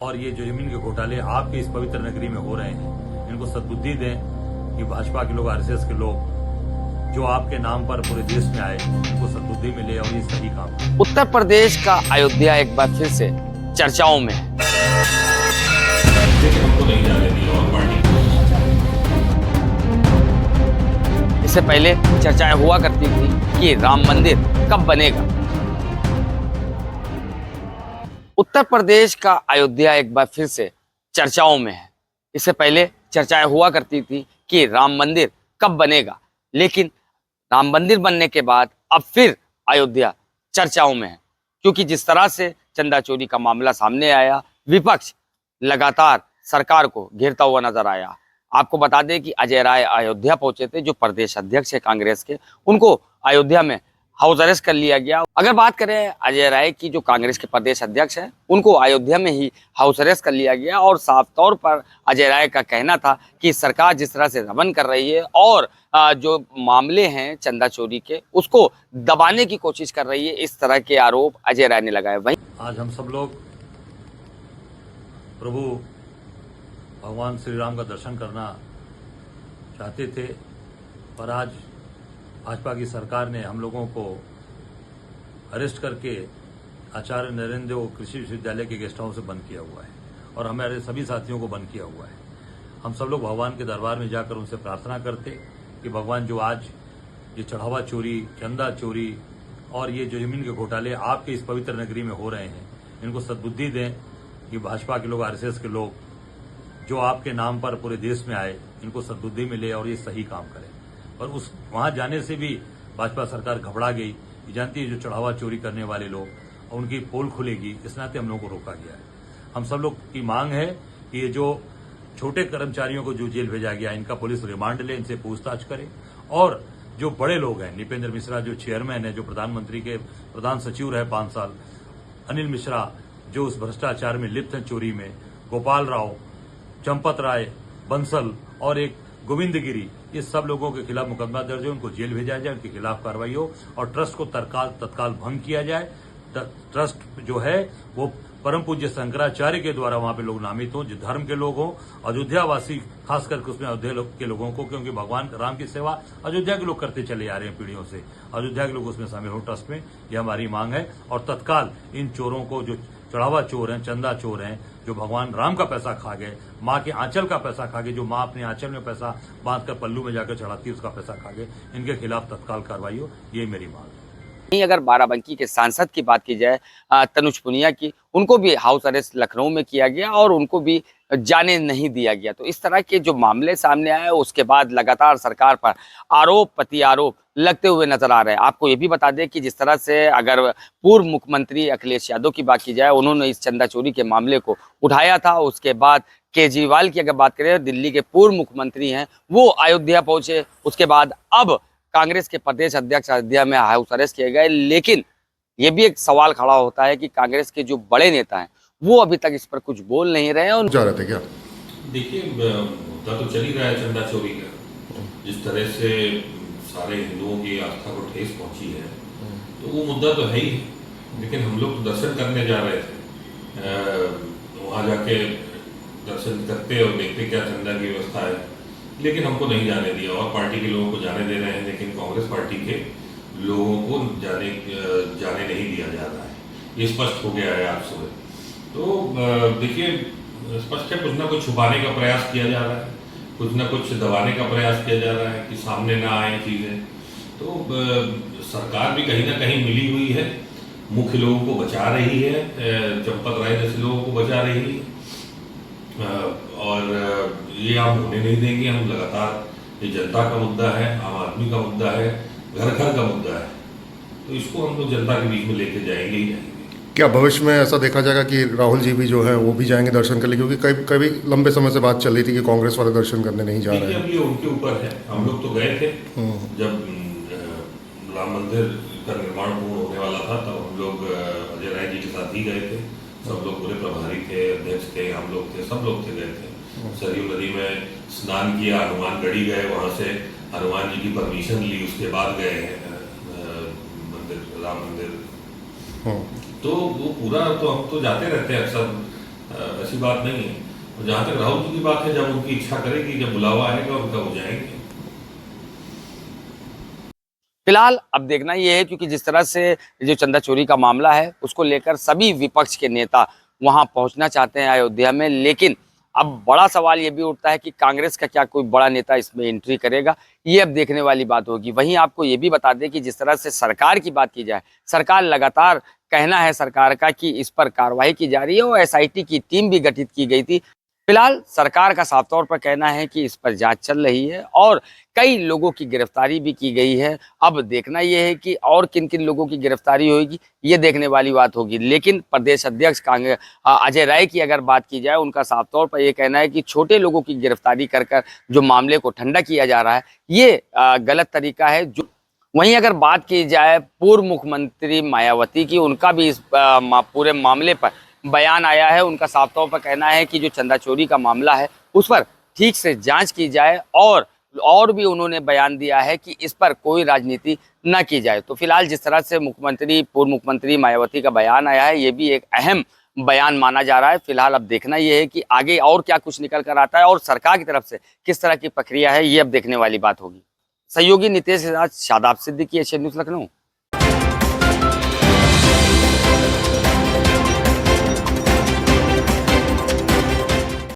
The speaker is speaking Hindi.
और ये जो जमीन के घोटाले आपके इस पवित्र नगरी में हो रहे हैं, इनको सद्बुद्धि दें कि भाजपा के लोग, आरएसएस के लोग जो आपके नाम पर पूरे देश में आए, इनको सद्बुद्धि मिले और ये सही काम करें। उत्तर प्रदेश का अयोध्या एक बार फिर से चर्चाओं में है। लेकिन हमको नहीं जाने दिया और पार्टी इससे पहले चर्चाएं हुआ करती थी कि राम मंदिर कब बनेगा। उत्तर प्रदेश का अयोध्या एक बार फिर से चर्चाओं में है। इससे पहले चर्चाएं हुआ करती थी कि राम मंदिर कब बनेगा, लेकिन राम मंदिर बनने के बाद अब फिर अयोध्या चर्चाओं में है, क्योंकि जिस तरह से चंदा चोरी का मामला सामने आया, विपक्ष लगातार सरकार को घेरता हुआ नजर आया। आपको बता दें कि अजय राय अयोध्या पहुंचे थे, जो प्रदेश अध्यक्ष है कांग्रेस के, उनको अयोध्या में हाउस अरेस्ट कर लिया गया। अगर बात करें अजय राय की, जो कांग्रेस के प्रदेश अध्यक्ष हैं, उनको अयोध्या में ही हाउस अरेस्ट कर लिया गया और साफ तौर पर अजय राय का कहना था कि सरकार जिस तरह से दमन कर रही है और जो मामले हैं चंदा चोरी के, उसको दबाने की कोशिश कर रही है, इस तरह के आरोप अजय राय ने लगाए। वहीं आज हम सब लोग प्रभु भगवान श्री राम का दर्शन करना चाहते थे, पर आज भाजपा की सरकार ने हम लोगों को अरेस्ट करके आचार्य नरेंद्र देव कृषि विश्वविद्यालय के गेस्ट हाउस से बंद किया हुआ है और हमारे सभी साथियों को बंद किया हुआ है। हम सब लोग भगवान के दरबार में जाकर उनसे प्रार्थना करते कि भगवान, जो आज ये चढ़ावा चोरी, चंदा चोरी और ये जो जमीन के घोटाले आपके इस पवित्र नगरी में हो रहे हैं, इनको सद्बुद्धि दें कि भाजपा के लोग, आरएसएस के लोग जो आपके नाम पर पूरे देश में आए, इनको सद्बुद्धि मिले और ये सही काम करें। और उस वहां जाने से भी भाजपा सरकार घबरा गई। ये जानती है जो चढ़ावा चोरी करने वाले लोग, और उनकी पोल खुलेगी, इस नाते हम लोगों को रोका गया है। हम सब लोग की मांग है कि ये जो छोटे कर्मचारियों को जो जेल भेजा गया, इनका पुलिस रिमांड ले, इनसे पूछताछ करे, और जो बड़े लोग हैं, निपेंद्र मिश्रा जो चेयरमैन है, जो प्रधानमंत्री के प्रधान सचिव रहे 5 साल, अनिल मिश्रा जो उस भ्रष्टाचार में लिप्त हैं चोरी में, गोपाल राव, चंपत राय, बंसल और एक गोविंद गिरी, ये सब लोगों के खिलाफ मुकदमा दर्ज है, उनको जेल भेजा जाए, उनके खिलाफ कार्रवाई हो और ट्रस्ट को तत्काल भंग किया जाए। ट्रस्ट जो है वो परम पूज्य शंकराचार्य के द्वारा वहां पे लोग नामित हों, जो धर्म के लोग हों, अयोध्या वासी, खास करके उसमें अयोध्या के लोगों को, क्योंकि भगवान राम की सेवा अयोध्या के लोग करते चले आ रहे हैं पीढ़ियों से, अयोध्या के लोग उसमें शामिल हो ट्रस्ट में, ये हमारी मांग है। और तत्काल इन चोरों को, जो चढ़ावा चोर हैं, चंदा चोर हैं, जो भगवान राम का पैसा खा गए, माँ के आंचल का पैसा खा गए, जो माँ अपने आंचल में पैसा बांधकर पल्लू में जाकर चढ़ाती है, उसका पैसा खा गए, इनके खिलाफ तत्काल कार्रवाई हो, ये मेरी मांग है। अगर बाराबंकी के सांसद की बात की जाए, तनुज पुनिया की, उनको भी हाउस अरेस्ट लखनऊ में किया गया और उनको भी जाने नहीं दिया गया। तो इस तरह के जो मामले सामने आए, उसके बाद लगातार सरकार पर आरोप प्रत्यारोप लगते हुए नजर आ रहे हैं। आपको ये भी बता दें कि जिस तरह से अगर पूर्व मुख्यमंत्री अखिलेश यादव की बात की जाए, उन्होंने इस चंदा चोरी के मामले को उठाया था। उसके बाद केजरीवाल की अगर बात करें, दिल्ली के पूर्व मुख्यमंत्री हैं, वो अयोध्या पहुंचे। उसके बाद अब कांग्रेस के प्रदेश अध्यक्ष अयोध्या में हाउस अरेस्ट किए गए। लेकिन ये भी एक सवाल खड़ा होता है कि कांग्रेस के जो बड़े नेता हैं, वो अभी तक इस पर कुछ बोल नहीं रहे हैं। जा रहे थे क्या? देखिए, मुद्दा तो चल ही रहा है चंदा चोरी का। जिस तरह से सारे हिंदुओं की आस्था को ठेस पहुंची है, तो वो मुद्दा तो है ही। लेकिन हम लोग तो दर्शन करने जा रहे थे, वहां जाके दर्शन करते और देखते क्या चंदा की व्यवस्था है, लेकिन हमको नहीं जाने दिया। और पार्टी के लोगों को जाने दे रहे हैं, लेकिन कांग्रेस पार्टी के लोगों को जाने नहीं दिया जा रहा है। ये स्पष्ट हो गया है आज सुबह। तो देखिए, स्पष्ट है, कुछ ना कुछ छुपाने का प्रयास किया जा रहा है, कुछ ना कुछ दबाने का प्रयास किया जा रहा है कि सामने ना आए चीज़ें। तो सरकार भी कहीं ना कहीं मिली हुई है, मुख्य लोगों को बचा रही है, चंपत राय जैसे लोगों को बचा रही है, और ये हम होने नहीं देंगे। हम लगातार, ये जनता का मुद्दा है, आम आदमी का मुद्दा है, घर घर का मुद्दा है, तो इसको हम लोग जनता के बीच में लेके जाएंगे ही जाएंगे। क्या भविष्य में ऐसा देखा जाएगा कि राहुल जी भी जो है वो भी जाएंगे दर्शन करने? क्योंकि कभी लंबे समय से बात चल रही थी कि कांग्रेस वाले दर्शन करने नहीं जा रहे हैं। अब ये उनके ऊपर है। हम लोग तो गए थे जब राम मंदिर का निर्माण पूर्ण होने वाला था, तब हम लोग अजय राय जी के साथ ही गए थे। सब लोग पूरे प्रभारी थे, अध्यक्ष थे, हम लोग थे, सब लोग थे, गए थे। सरयू नदी में स्नान किया, हनुमान गढ़ी गए, वहां से हनुमान जी की परमिशन ली, उसके बाद गए हैं मंदिर, राम मंदिर। तो वो पूरा, तो हम तो जाते रहते हैं अक्सर ऐसी बात नहीं है। और जहाँ तक राहुल जी की बात है, जब उनकी इच्छा करेगी, जब बुलावा आएगा उनका, वो जाएंगे। फिलहाल अब देखना यह है, क्योंकि जिस तरह से जो चंदा चोरी का मामला है उसको लेकर सभी विपक्ष के नेता वहां पहुंचना चाहते हैं अयोध्या में, लेकिन अब बड़ा सवाल ये भी उठता है कि कांग्रेस का क्या कोई बड़ा नेता इसमें एंट्री करेगा, ये अब देखने वाली बात होगी। वहीं आपको ये भी बता दें कि जिस तरह से सरकार की बात की जाए, सरकार लगातार कहना है सरकार का कि इस पर कार्रवाई की जा रही है और एसआईटी की टीम भी गठित की गई थी। फिलहाल सरकार का साफ तौर पर कहना है कि इस पर जांच चल रही है और कई लोगों की गिरफ्तारी भी की गई है। अब देखना यह है कि और किन किन लोगों की गिरफ्तारी होगी, ये देखने वाली बात होगी। लेकिन प्रदेश अध्यक्ष कांग्रेस अजय राय की अगर बात की जाए, उनका साफ तौर पर यह कहना है कि छोटे लोगों की गिरफ्तारी कर कर जो मामले को ठंडा किया जा रहा है, ये गलत तरीका है। जो वहीं अगर बात की जाए पूर्व मुख्यमंत्री मायावती की, उनका भी इस पूरे मामले पर बयान आया है। उनका साफ तौर पर कहना है कि जो चंदा चोरी का मामला है उस पर ठीक से जांच की जाए और भी उन्होंने बयान दिया है कि इस पर कोई राजनीति न की जाए। तो फिलहाल जिस तरह से पूर्व मुख्यमंत्री मायावती का बयान आया है, ये भी एक अहम बयान माना जा रहा है। फिलहाल अब देखना यह है कि आगे और क्या कुछ निकल कर आता है और सरकार की तरफ से किस तरह की प्रक्रिया है, ये अब देखने वाली बात होगी। सहयोगी नितेश के साथ शादाब सिद्दीकी, एशियन न्यूज़ लखनऊ।